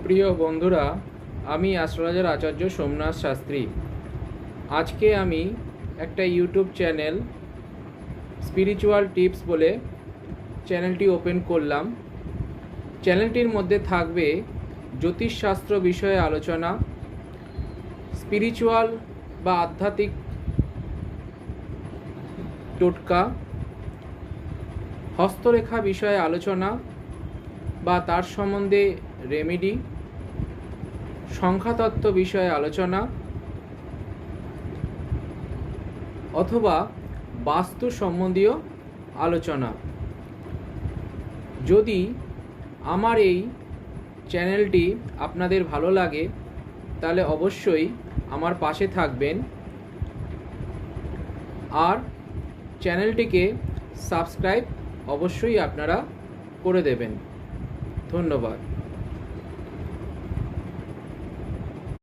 প্রিয় বন্ধুরা, আমি অ্যাস্ট্রোলজার আচার্য সোমনাথ শাস্ত্রী। আজকে আমি একটা ইউটিউব চ্যানেল স্পিরিচুয়াল টিপস বলে চ্যানেলটি ওপেন করলাম। চ্যানেলটির মধ্যে থাকবে জ্যোতিষশাস্ত্র বিষয়ে আলোচনা, স্পিরিচুয়াল বা আধ্যাত্মিক টোটকা, হস্তরেখা বিষয়ে আলোচনা বা তার সম্বন্ধে রেমেডি, সংখ্যাতত্ত্ব বিষয়ে আলোচনা অথবা বাস্তু সম্বন্ধীয় আলোচনা। যদি আমার এই চ্যানেলটি আপনাদের ভালো লাগে তাহলে অবশ্যই আমার পাশে থাকবেন আর চ্যানেলটিকে সাবস্ক্রাইব অবশ্যই আপনারা করে দেবেন। ধন্যবাদ।